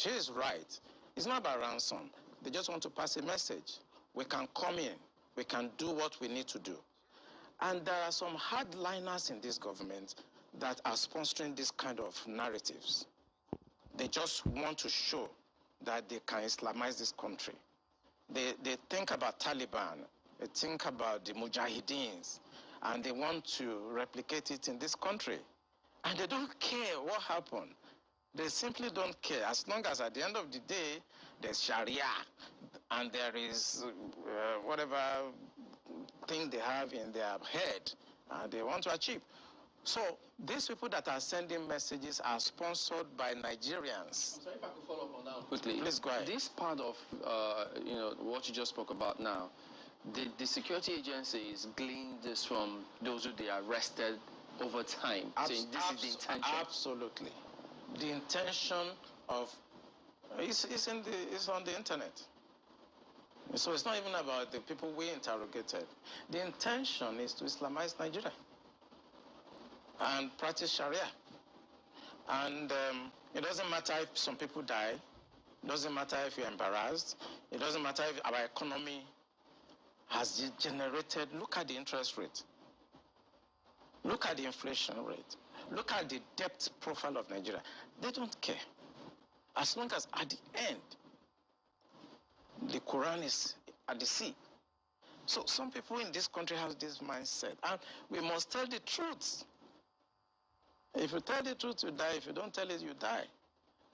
she is right. It's not about ransom. They just want to pass a message. We can come in. We can do what we need to do. And there are some hardliners in this government that are sponsoring this kind of narratives. They just want to show that they can Islamize this country. They think about Taliban, they think about the Mujahideens, and they want to replicate it in this country. And they don't care what happened. They simply don't care. As long as at the end of the day, there's Sharia, and there is whatever thing they have in their head, they want to achieve. So these people that are sending messages are sponsored by Nigerians. So if I could follow up on that quickly. Please go ahead. This part of what you just spoke about now, the security agencies gleaned this from those who they arrested over time. So this is the intention. Absolutely. The intention of it's on the internet. So it's not even about the people we interrogated. The intention is to Islamize Nigeria and practice Sharia. And it doesn't matter if some people die. It doesn't matter if you're embarrassed. It doesn't matter if our economy has generated. Look at the interest rate. Look at the inflation rate. Look at the debt profile of Nigeria. They don't care. As long as at the end, the Quran is at the sea. So some people in this country have this mindset. And we must tell the truth. If you tell the truth, you die. If you don't tell it, you die.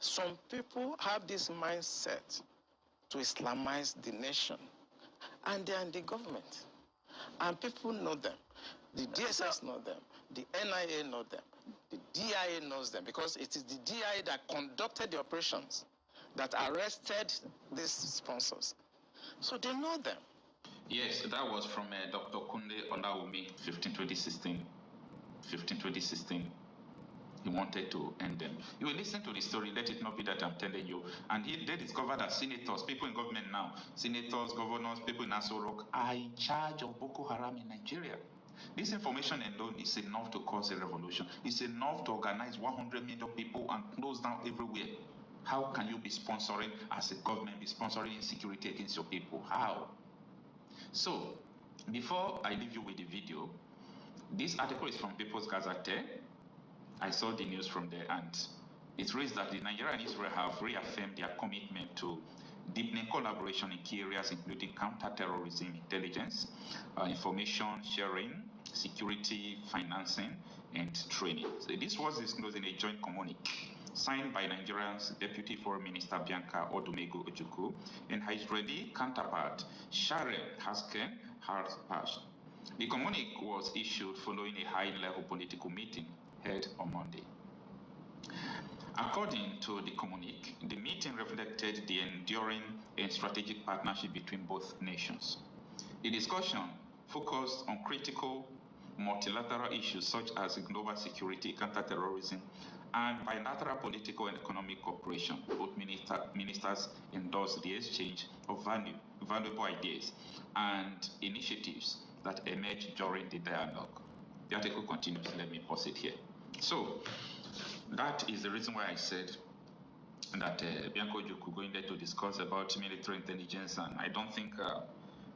Some people have this mindset to Islamize the nation. And they are in the government. And people know them. The DSS know them. The NIA know them. The DIA knows them. Because it is the DIA that conducted the operations, that arrested these sponsors. So they know them. Yes, that was from Dr. Kunde Olawumi, 2016. He wanted to end them. You will listen to the story, let it not be that I'm telling you. And they discovered that senators, people in government now, senators, governors, people in Aso Rock are in charge of Boko Haram in Nigeria. This information alone is enough to cause a revolution. It's enough to organize 100 million people and close down everywhere. How can you be sponsoring, as a government, be sponsoring insecurity against your people? How? So, before I leave you with the video, this article is from People's Gazette. I saw the news from there, and it reads that the Nigeria and Israel have reaffirmed their commitment to deepening collaboration in key areas including counter-terrorism intelligence, information sharing, security, financing, and training. So this was disclosed in a joint communique signed by Nigeria's Deputy Foreign Minister Bianca Odumegu Ojukwu and her Israeli counterpart Sharon Hasken Harpash. The communique was issued following a high-level political meeting held on Monday. According to the communique, the meeting reflected the enduring and strategic partnership between both nations. The discussion focused on critical multilateral issues such as global security, counterterrorism, and bilateral political and economic cooperation. Both ministers endorsed the exchange of valuable ideas and initiatives that emerged during the dialogue. The article continues. Let me pause it here. So, that is the reason why I said that Bianca Ojukwu going there to discuss about military intelligence, and I don't think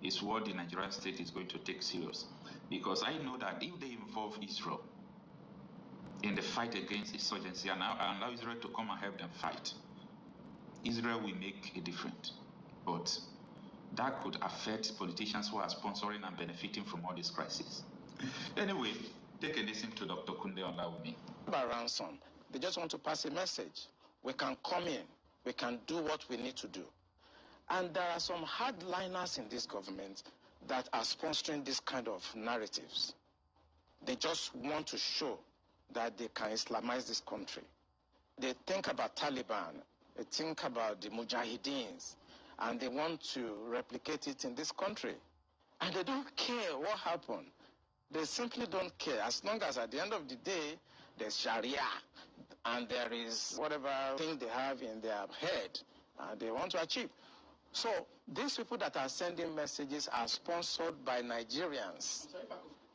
it's what the Nigerian state is going to take serious. Because I know that if they involve Israel in the fight against insurgency and allow Israel to come and help them fight, Israel will make a difference. But that could affect politicians who are sponsoring and benefiting from all this crisis. Anyway, take a listen to Dr. Kunde Olawumi. About ransom, they just want to pass a message. We can come in. We can do what we need to do. And there are some hardliners in this government that are sponsoring this kind of narratives. They just want to show that they can Islamize this country. They think about Taliban. They think about the Mujahideens. And they want to replicate it in this country. And they don't care what happened. They simply don't care. As long as at the end of the day, there's Sharia, and there is whatever thing they have in their head, they want to achieve. So these people that are sending messages are sponsored by Nigerians.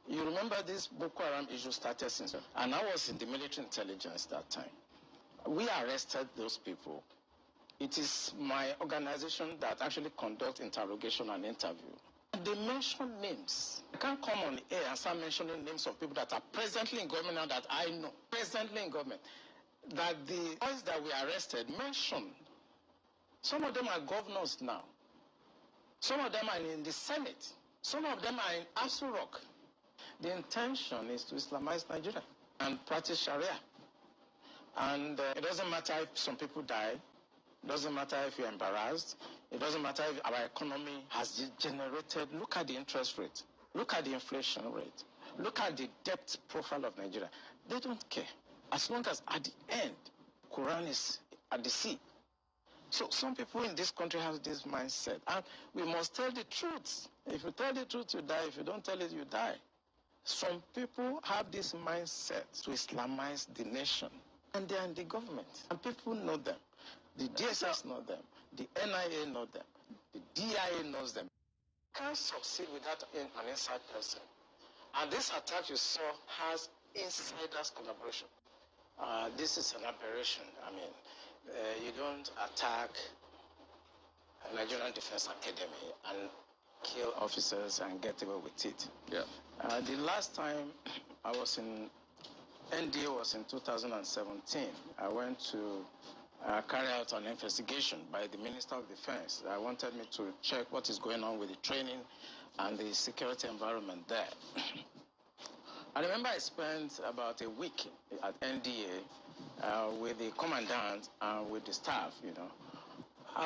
You remember this Boko Haram issue started since, and I was in the military intelligence that time. We arrested those people, It is my organization that actually conducts interrogation and interview. And they mention names. I can't come on air and start mentioning names of people that are presently in government now that I know, presently in government, that the boys that we arrested mentioned. Some of them are governors now. Some of them are in the Senate. Some of them are in Aso Rock. The intention is to Islamize Nigeria and practice Sharia. And it doesn't matter if some people die. It doesn't matter if you're embarrassed. It doesn't matter if our economy has degenerated. Look at the interest rate. Look at the inflation rate. Look at the debt profile of Nigeria. They don't care. As long as at the end, Quran is at the sea. So some people in this country have this mindset. And we must tell the truth. If you tell the truth, you die. If you don't tell it, you die. Some people have this mindset to Islamize the nation. And they are in the government. And people know them. The DSS know them. The NIA know them. The DIA knows them. You can't succeed without an inside person. And this attack you saw has insiders' collaboration. This is an aberration. I mean, you don't attack Nigerian Defense Academy and kill officers and get away with it. Yeah. The last time I was in NDA was in 2017. I went to carry out an investigation by the Minister of Defense. I wanted me to check what is going on with the training and the security environment there. I remember I spent about a week at NDA with the commandant and with the staff, you know.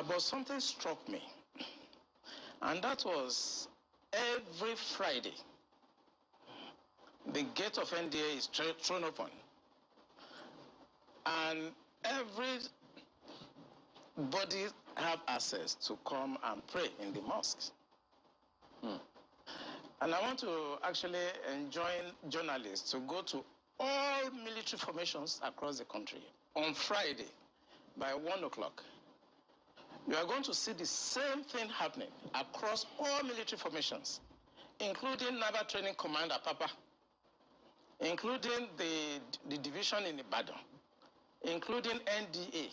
But something struck me. And that was every Friday, the gate of NDA is thrown open. And everybody have access to come and pray in the mosques. And I want to actually enjoin journalists to go to all military formations across the country on Friday by 1 o'clock. You are going to see the same thing happening across all military formations, including Naval Training Command at Papa, including the division in Ibadan, including NDA,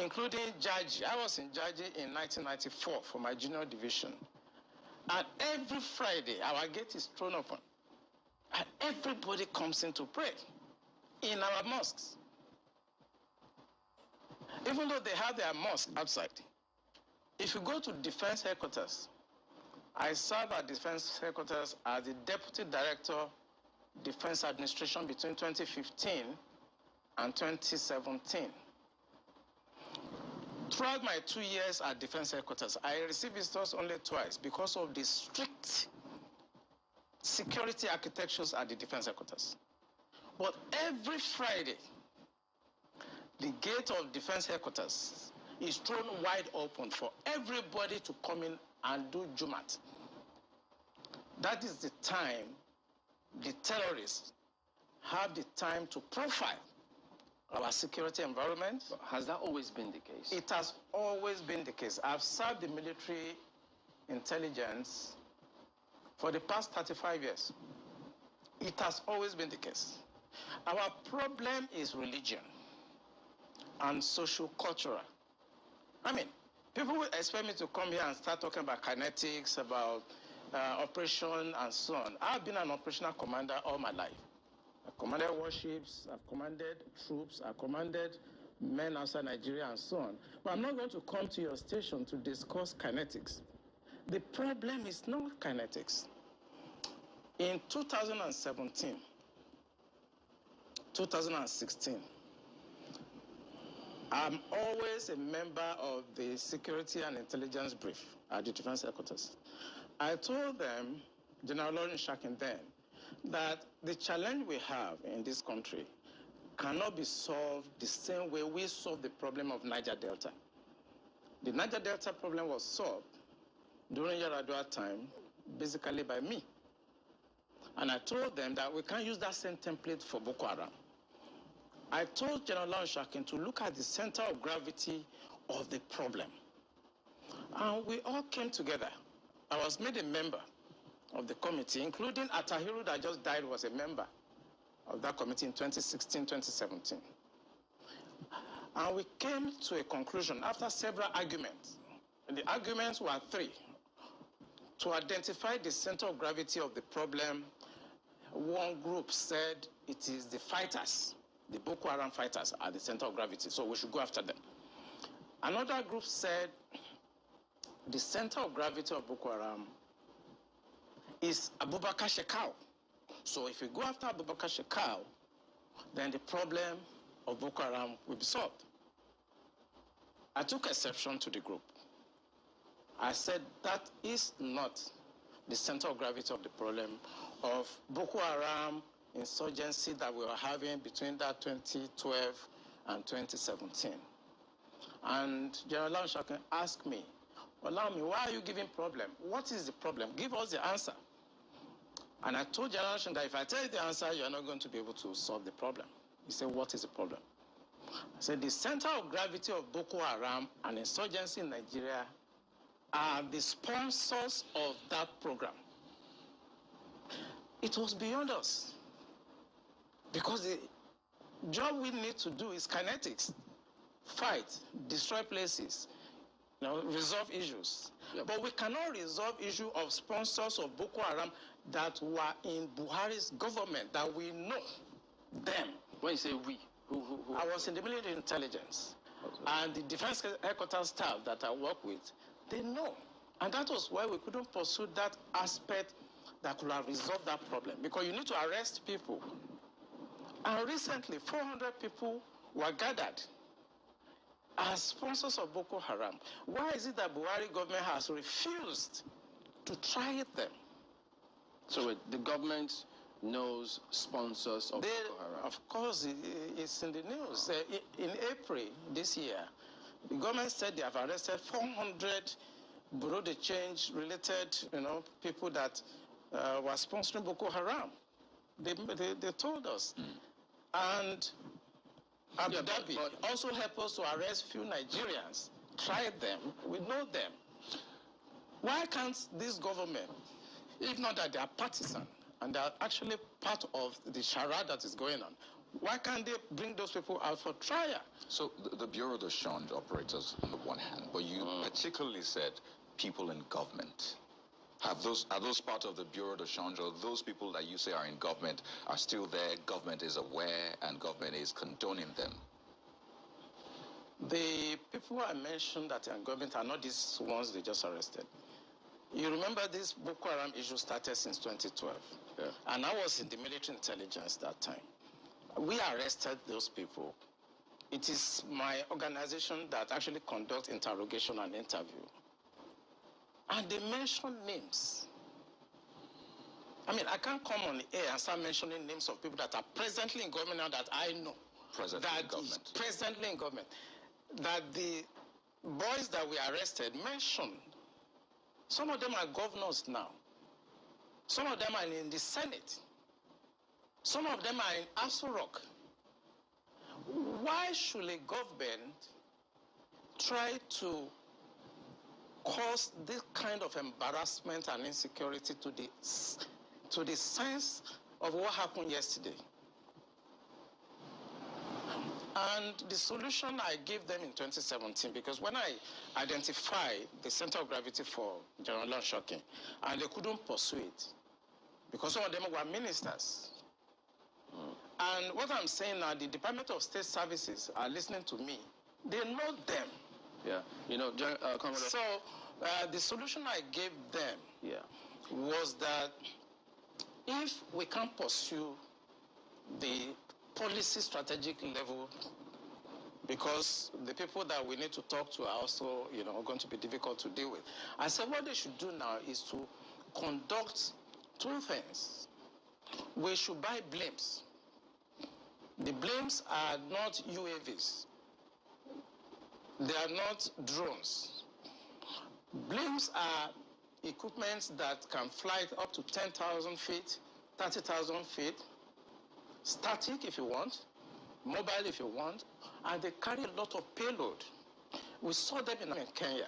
including Jaji. I was in Jaji in 1994 for my junior division. And every Friday, our gate is thrown open. And everybody comes in to pray in our mosques. Even though they have their mosque outside. If you go to Defense Headquarters, I served at Defense Headquarters as the Deputy Director, Defense Administration between 2015 and 2017. Throughout my 2 years at Defense Headquarters, I received visitors only twice because of the strict security architectures at the Defense Headquarters. But every Friday, the gate of Defense Headquarters is thrown wide open for everybody to come in and do Jumat. That is the time the terrorists have the time to profile our security environment. Has that always been the case? It has always been the case. I've served the military intelligence for the past 35 years. It has always been the case. Our problem is religion and social-cultural. I mean, people will expect me to come here and start talking about kinetics, about operation and so on. I've been an operational commander all my life. I've commanded warships, I've commanded troops, I've commanded men outside Nigeria and so on. But I'm not going to come to your station to discuss kinetics. The problem is not kinetics. In 2017, 2016, I'm always a member of the Security and Intelligence Brief at the Defense Headquarters. I told them, General Lawrence Shakin then, that the challenge we have in this country cannot be solved the same way we solved the problem of Niger Delta. The Niger Delta problem was solved during Yar'Adua time, basically by me. And I told them that we can't use that same template for Boko Haram. I told General Lawrence Shakin to look at the center of gravity of the problem. And we all came together. I was made a member of the committee, including Atahiru that just died was a member of that committee in 2016, 2017. And we came to a conclusion after several arguments. And the arguments were three. To identify the center of gravity of the problem, one group said it is the fighters, the Boko Haram fighters are the center of gravity, so we should go after them. Another group said the center of gravity of Boko Haram is Abubakar Shekau. So if we go after Abubakar Shekau, then the problem of Boko Haram will be solved. I took exception to the group. I said that is not the center of gravity of the problem of Boko Haram insurgency that we were having between that 2012 and 2017. And General Lanshakin asked me, Olami, why are you giving problem? What is the problem? Give us the answer. And I told General Lanshakin that if I tell you the answer, you're not going to be able to solve the problem. He said, what is the problem? I said, the center of gravity of Boko Haram and insurgency in Nigeria are the sponsors of that program. It was beyond us. Because the job we need to do is kinetics. Fight, destroy places, resolve issues. Yep. But we cannot resolve issue of sponsors of Boko Haram that were in Buhari's government, that we know them. When you say we, who? I was in the military intelligence. Okay. And the defense headquarters staff that I work with, they know. And that was why we couldn't pursue that aspect that could have resolved that problem. Because you need to arrest people. And recently, 400 people were gathered as sponsors of Boko Haram. Why is it that Buhari government has refused to try them? So the government knows sponsors of Boko Haram? Of course, it's in the news. In April this year, the government said they have arrested 400 Bureau de Change related, people that were sponsoring Boko Haram. They told us. And Abu Dhabi also helped us to arrest few Nigerians, try them, we know them. Why can't this government, if not that they are partisan and they are actually part of the charade that is going on, why can't they bring those people out for trial? So the Bureau de Change operators on the one hand, but you particularly said people in government. Are those part of the Bureau de Change, or those people that you say are in government are still there, government is aware, and government is condoning them? The people I mentioned that are in government are not these ones they just arrested. You remember this Boko Haram issue started since 2012. Yeah. And I was in the military intelligence that time. We arrested those people. It is my organization that actually conducts interrogation and interview. And they mention names. I mean, I can't come on the air and start mentioning names of people that are presently in government now that I know. Presently in government. Presently in government. That the boys that we arrested mentioned. Some of them are governors now. Some of them are in the Senate. Some of them are in Aso Rock. Why should a government try to cause this kind of embarrassment and insecurity to the sense of what happened yesterday? And the solution I gave them in 2017, because when I identified the center of gravity for General Lanshakin, and they couldn't pursue it, because some of them were ministers. And what I'm saying now, the Department of State Services are listening to me. They know them. Yeah, Commodore. So the solution I gave them was that if we can't pursue the policy strategic level, because the people that we need to talk to are also, going to be difficult to deal with. I said what they should do now is to conduct two things. We should buy blimps. The blimps are not UAVs. They are not drones. Blimps are equipment that can fly up to 10,000 feet, 30,000 feet, static if you want, mobile if you want, and they carry a lot of payload. We saw them in Kenya.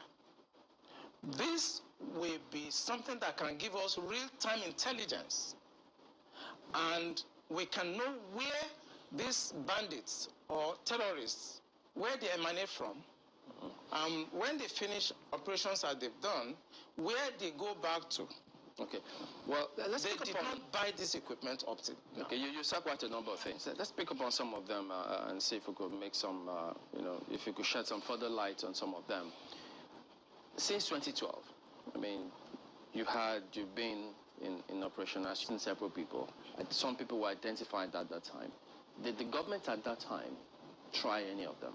This will be something that can give us real-time intelligence, and we can know where these bandits or terrorists where they emanate from, when they finish operations that they've done, where they go back to. Okay. Well, let's they pick did up on... not buy this equipment up to now. Okay, you said quite a number of things. Let's pick up on some of them and see if we could make some, if you could shed some further light on some of them. Since 2012, I mean, you've been in operation as several people. Some people were identified at that time. Did the government at that time try any of them?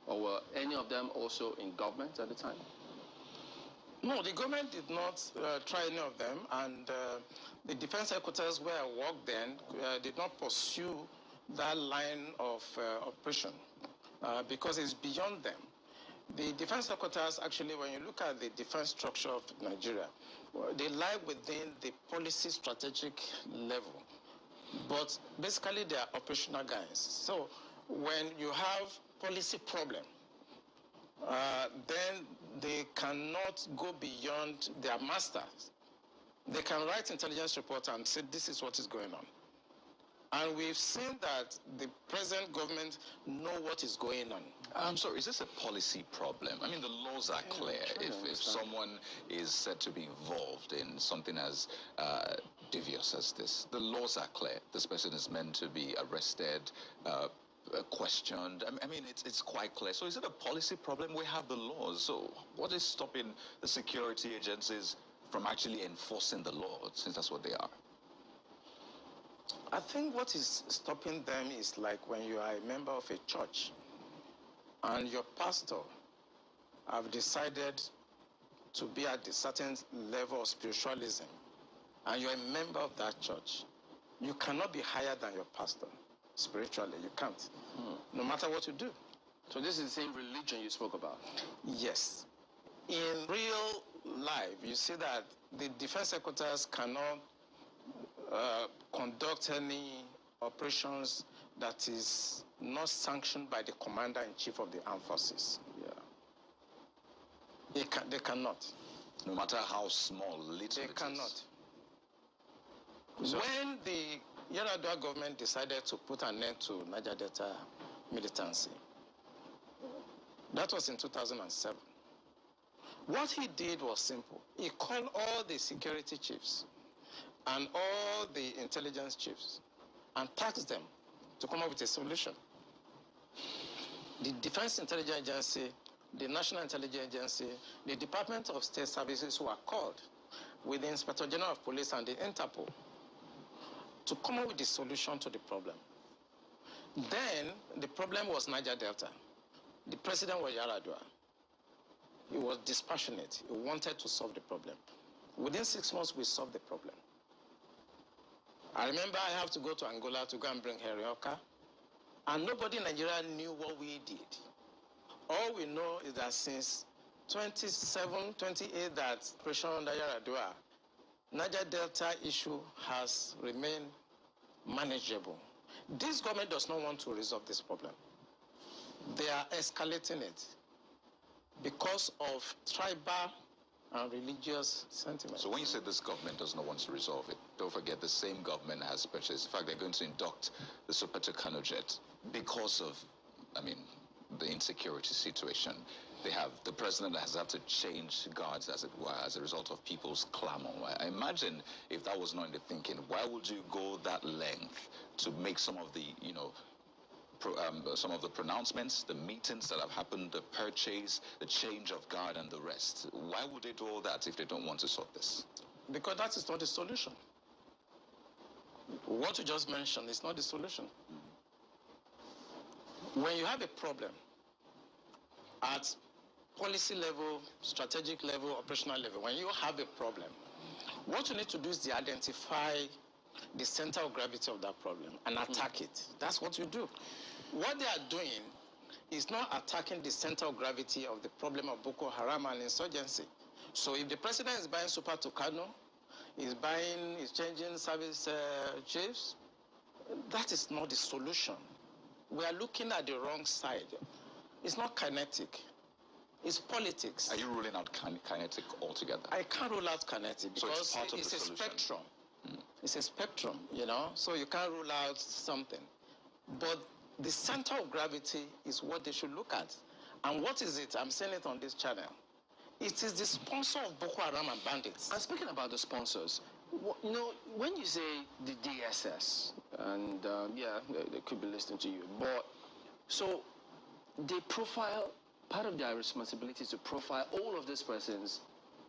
Or were any of them also in government at the time? No, the government did not try any of them, and the defense headquarters where I worked then did not pursue that line of operation because it's beyond them. The defense headquarters, actually, when you look at the defense structure of Nigeria, they lie within the policy strategic level, but basically they are operational guys. So when you have policy problem, then they cannot go beyond their masters. They can write intelligence reports and say this is what is going on. And we've seen that the present government know what is going on. I'm sorry, is this a policy problem? I mean, the laws are clear. If someone is said to be involved in something as devious as this, the laws are clear. This person is meant to be arrested, questioned. I mean, it's quite clear. So is it a policy problem? We have the laws. So what is stopping the security agencies from actually enforcing the law, since that's what they are? I think what is stopping them is like when you are a member of a church and your pastor have decided to be at a certain level of spiritualism and you're a member of that church. You cannot be higher than your pastor spiritually. You can't, no matter what you do. So this is the same religion you spoke about? Yes. In real life, you see that the defense headquarters cannot conduct any operations that is not sanctioned by the commander-in-chief of the armed forces. Yeah. They cannot. No matter how small, little they cannot. So when the Yar'Adua government decided to put an end to Niger Delta militancy, that was in 2007. What he did was simple. He called all the security chiefs and all the intelligence chiefs and tasked them to come up with a solution. The Defense Intelligence Agency, the National Intelligence Agency, the Department of State Services were called with the Inspector General of Police and the Interpol to come up with the solution to the problem. Then the problem was Niger Delta. The president was Yar'Adua. He was dispassionate. He wanted to solve the problem. Within 6 months, we solved the problem. I remember I have to go to Angola to go and bring Herioka, and nobody in Nigeria knew what we did. All we know is that since 27, 28, that operation under Yar'Adua, Niger Delta issue has remained manageable. This government does not want to resolve this problem. They are escalating it because of tribal and religious sentiments. So when you say this government does not want to resolve it, don't forget the same government has purchased, in fact, they're going to induct the Super Tucano jet because of, the insecurity situation. They have, the president has had to change guards, as it were, as a result of people's clamor. I imagine if that was not in the thinking, why would you go that length to make some of the, some of the pronouncements, the meetings that have happened, the purchase, the change of guard and the rest? Why would they do all that if they don't want to sort this? Because that is not the solution. What you just mentioned is not the solution. When you have a problem at policy level, strategic level, operational level, when you have a problem, what you need to do is to identify the center of gravity of that problem and attack it. That's what you do. What they are doing is not attacking the center of gravity of the problem of Boko Haram and insurgency. So if the president is buying Super Tucano, is changing service chiefs, that is not the solution. We are looking at the wrong side. It's not kinetic. It's politics. Are you ruling out kinetic altogether? I can't rule out kinetic because so it's a spectrum. It's a spectrum, so you can't rule out something. But the center of gravity is what they should look at. And what is it? I'm saying it on this channel. It is the sponsor of Boko Haram and bandits. And speaking about the sponsors, you know, when you say the DSS, and yeah, they could be listening to you, but so they profile, part of their responsibility is to profile all of these persons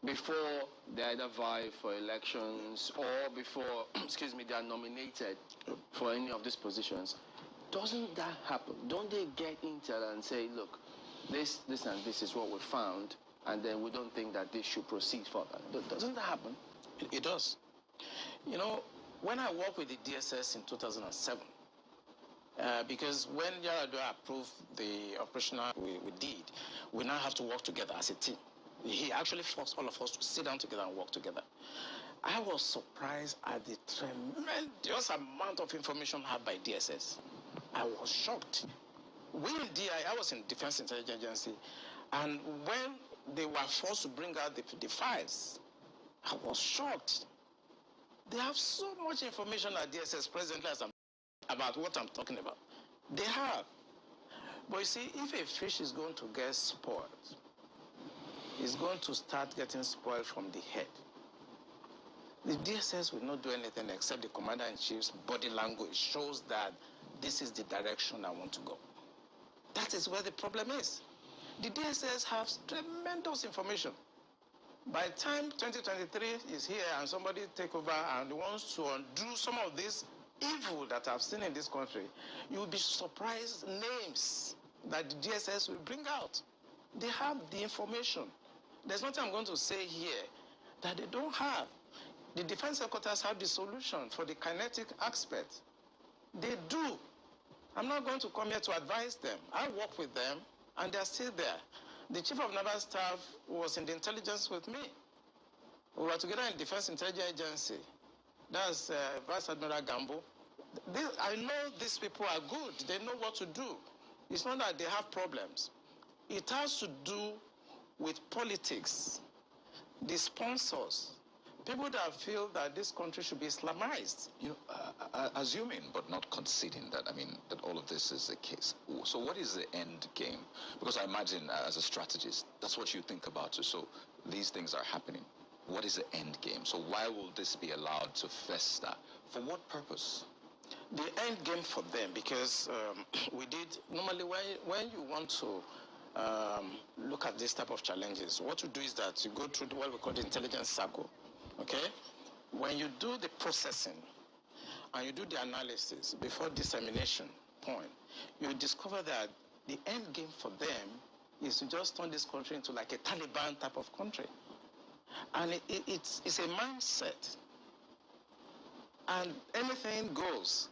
before they either vie for elections or before, excuse me, they are nominated for any of these positions. Doesn't that happen? Don't they get intel and say, look, this and this is what we found, and then we don't think that this should proceed further? Doesn't that happen? It does. You know, when I worked with the DSS in 2007, because when Yar'Adua approved the operational we did, we now have to work together as a team. He actually forced all of us to sit down together and work together. I was surprised at the tremendous amount of information had by DSS. I was shocked. We in DI, I was in Defense Intelligence Agency, and when they were forced to bring out the files, I was shocked. They have so much information at DSS presently about what I'm talking about. They have. But you see, if a fish is going to get spoiled, it's going to start getting spoiled from the head. The DSS will not do anything except the Commander-in-Chief's body language shows that this is the direction I want to go. That is where the problem is. The DSS has tremendous information. By the time 2023 is here and somebody take over and wants to undo some of this evil that I've seen in this country, you will be surprised names that the DSS will bring out. They have the information. There's nothing I'm going to say here that they don't have. The defense headquarters have the solution for the kinetic aspect. They do. I'm not going to come here to advise them. I work with them, and they're still there. The Chief of Naval Staff was in the intelligence with me. We were together in Defense Intelligence Agency. That's Vice Admiral Gambo. I know these people are good. They know what to do. It's not that they have problems. It has to do with politics, the sponsors, people that feel that this country should be Islamized. You know, assuming but not conceding that, that all of this is the case. So what is the end game? Because I imagine as a strategist, that's what you think about. So these things are happening. What is the end game? So why will this be allowed to fester? For what purpose? The end game for them, because we did, normally when you want to look at this type of challenges, what you do is that you go through what we call the intelligence circle, okay? When you do the processing and you do the analysis before dissemination point, you discover that the end game for them is to just turn this country into like a Taliban type of country. And it's a mindset. And anything goes.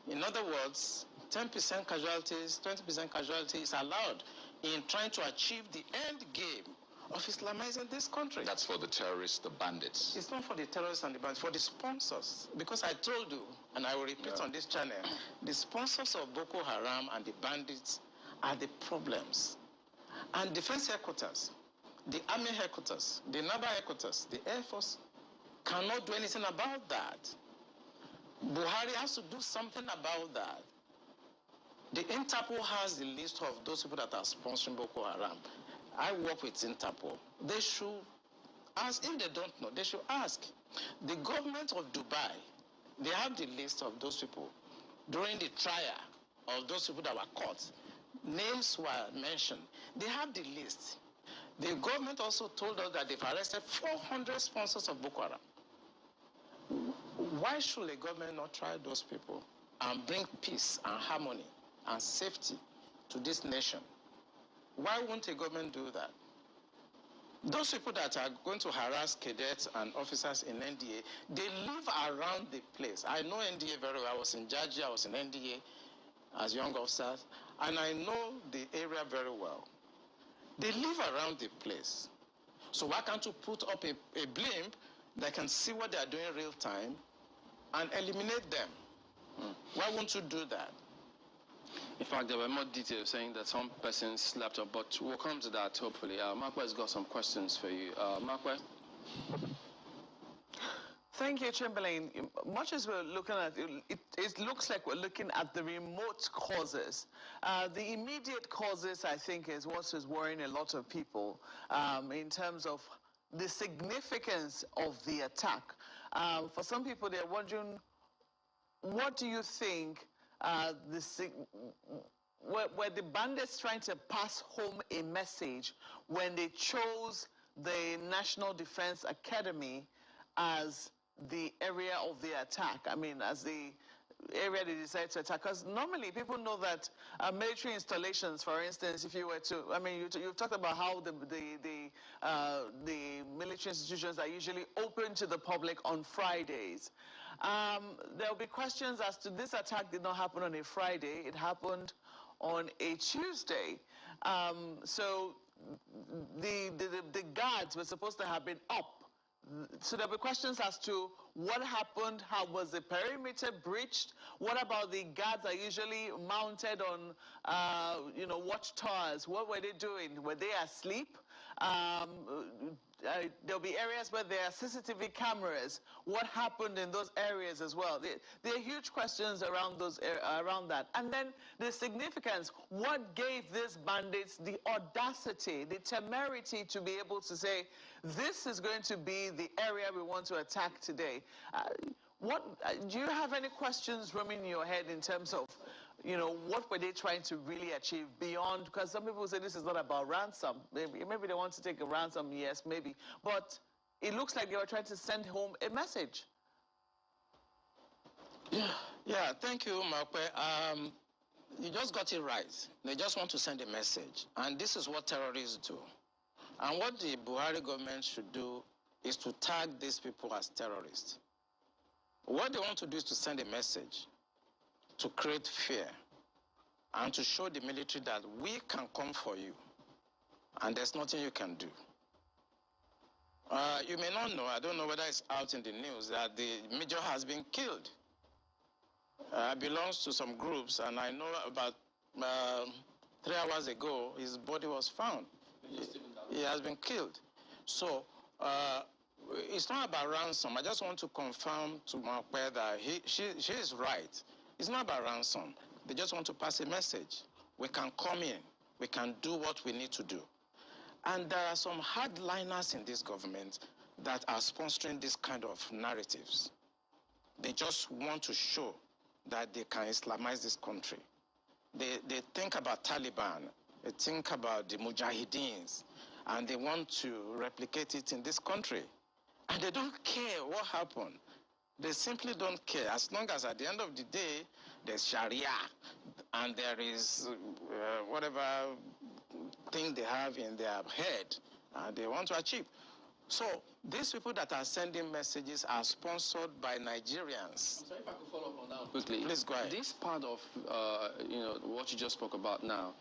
In other words, 10% casualties, 20% casualties is allowed in trying to achieve the end game of Islamizing this country. That's for the terrorists, the bandits. It's not for the terrorists and the bandits, for the sponsors. Because I told you, and I will repeat on this channel, the sponsors of Boko Haram and the bandits are the problems. And defense headquarters, the army headquarters, the naval headquarters, the air force cannot do anything about that. Buhari has to do something about that. The Interpol has the list of those people that are sponsoring Boko Haram. I work with Interpol. They should ask, if they don't know, they should ask. The government of Dubai, they have the list of those people. During the trial of those people that were caught, names were mentioned. They have the list. The government also told us that they've arrested 400 sponsors of Boko Haram. Why should the government not try those people and bring peace and harmony and safety to this nation? Why won't a government do that? Those people that are going to harass cadets and officers in NDA, they live around the place. I know NDA very well. I was in Georgia, I was in NDA as young officers, and I know the area very well. They live around the place. So why can't you put up a blimp that can see what they are doing in real time and eliminate them? Why won't you do that? In fact, there were more details saying that some persons slept up, but we'll come to that hopefully. Markwe has got some questions for you. Markwe? Thank you, Chamberlain. Much as we're looking at it looks like we're looking at the remote causes. The immediate causes, I think, is what is worrying a lot of people in terms of the significance of the attack. For some people, they're wondering, what do you think were the bandits trying to pass home a message when they chose the National Defense Academy as the area of the attack? I mean, as the area they decided to attack. Because normally people know that military installations, for instance, if you were to, I mean, you've talked about how the military institutions are usually open to the public on Fridays. There'll be questions as to this attack did not happen on a Friday. It happened on a Tuesday. So the guards were supposed to have been up. So there'll be questions as to what happened, how was the perimeter breached, what about the guards that are usually mounted on, watchtowers, what were they doing? Were they asleep? There'll be areas where there are CCTV cameras. What happened in those areas as well? There are huge questions around that. And then the significance, what gave these bandits the audacity, the temerity to be able to say, this is going to be the area we want to attack today? Do you have any questions roaming in your head in terms of, what were they trying to really achieve beyond? Because some people say this is not about ransom. Maybe they want to take a ransom, yes, maybe. But it looks like they were trying to send home a message. Yeah, thank you, Makwe. You just got it right. They just want to send a message. And this is what terrorists do. And what the Buhari government should do is to tag these people as terrorists. What they want to do is to send a message to create fear and to show the military that we can come for you and there's nothing you can do. You may not know, I don't know whether it's out in the news, that the major has been killed. Belongs to some groups, and I know about 3 hours ago, his body was found. He has been killed. So it's not about ransom. I just want to confirm to Makwe that she is right. It's not about ransom. They just want to pass a message. We can come in. We can do what we need to do. And there are some hardliners in this government that are sponsoring this kind of narratives. They just want to show that they can Islamize this country. They think about Taliban. They think about the Mujahideens. And they want to replicate it in this country. And they don't care what happened. They simply don't care. As long as at the end of the day, there's Sharia and there is whatever thing they have in their head they want to achieve. So these people that are sending messages are sponsored by Nigerians. So if I could follow up on that quickly. Please go ahead. This part of what you just spoke about now,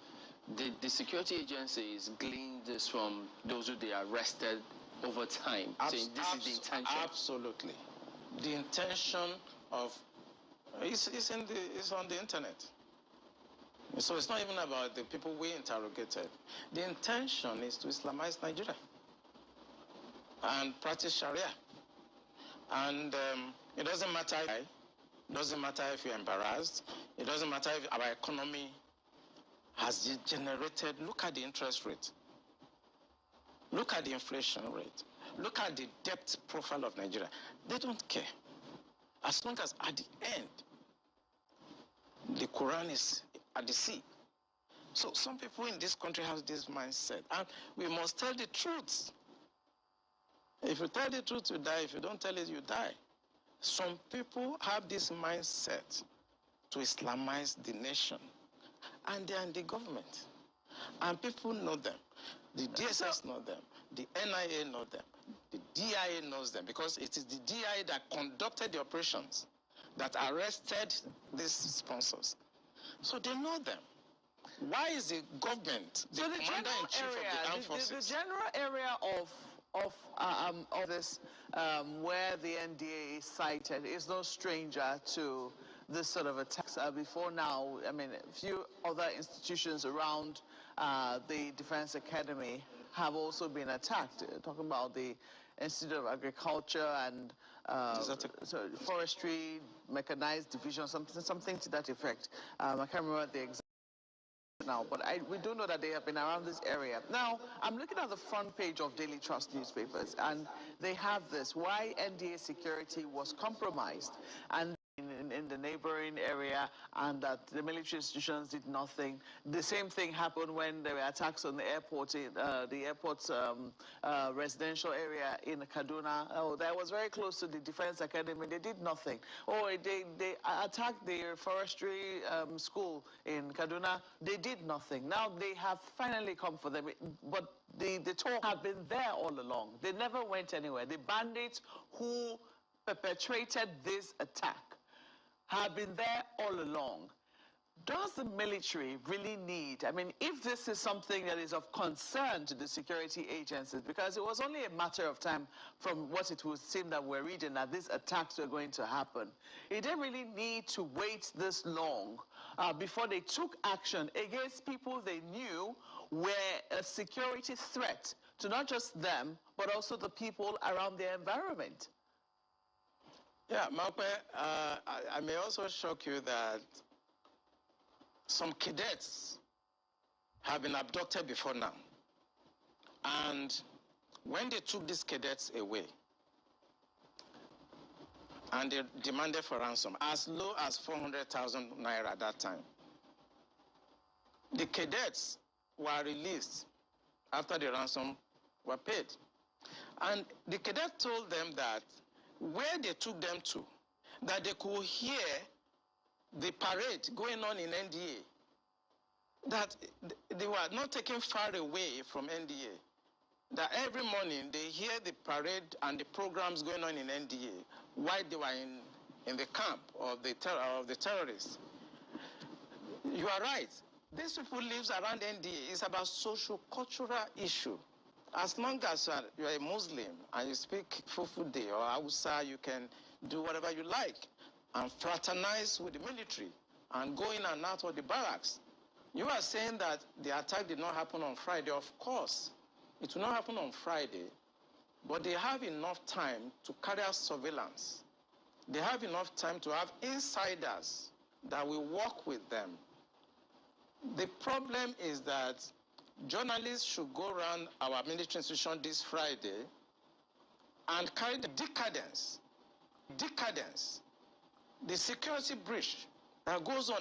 the security agencies gleaned this from those who they arrested over time, saying this is the intention. Absolutely. The intention of it's on the internet. So it's not even about the people we interrogated. The intention is to Islamize Nigeria and practice Sharia. And it doesn't matter. It doesn't matter if you're embarrassed. It doesn't matter if our economy has generated. Look at the interest rate. Look at the inflation rate. Look at the debt profile of Nigeria. They don't care. As long as at the end, the Quran is at the sea. So some people in this country have this mindset. And we must tell the truth. If you tell the truth, you die. If you don't tell it, you die. Some people have this mindset to Islamize the nation. And they are in the government. And people know them. The DSS know them. The NIA know them. The DIA knows them because it is the DIA that conducted the operations that arrested these sponsors. So they know them. Why is the government, the commander-in-chief of the armed forces? The general area of this, where the NDA is cited, is no stranger to this sort of attacks. Before now, I mean, a few other institutions around the Defense Academy have also been attacked. Talking about the Institute of Agriculture and so Forestry, Mechanized Division, something to that effect. I can't remember the exact now, but we do know that they have been around this area. Now, I'm looking at the front page of Daily Trust newspapers, and they have this, why NDA security was compromised, and in the neighboring area, and that the military institutions did nothing. The same thing happened when there were attacks on the airport, the airport's residential area in Kaduna. Oh, that was very close to the Defense Academy. They did nothing. Or they attacked the forestry school in Kaduna. They did nothing. Now they have finally come for them. But the talk have been there all along. They never went anywhere. The bandits who perpetrated this attack have been there all along. Does the military really need, I mean, if this is something that is of concern to the security agencies, because it was only a matter of time from what it would seem that we're reading that these attacks were going to happen, it didn't really need to wait this long before they took action against people they knew were a security threat to not just them, but also the people around their environment. Yeah, Maupe, I may also shock you that some cadets have been abducted before now. And when they took these cadets away, and they demanded for ransom, as low as 400,000 naira at that time, the cadets were released after the ransom were paid. And the cadet told them that where they took them to, that they could hear the parade going on in NDA, that they were not taken far away from NDA, that every morning they hear the parade and the programs going on in NDA while they were in the camp of the terrorists. You are right. These people live around NDA. It's about socio-cultural issue. As long as you are a Muslim and you speak Fufude or Hausa, you can do whatever you like and fraternize with the military and go in and out of the barracks. You are saying that the attack did not happen on Friday. Of course, it will not happen on Friday, but they have enough time to carry out surveillance. They have enough time to have insiders that will work with them. The problem is that journalists should go around our military institution this Friday and carry the decadence, the security breach that goes on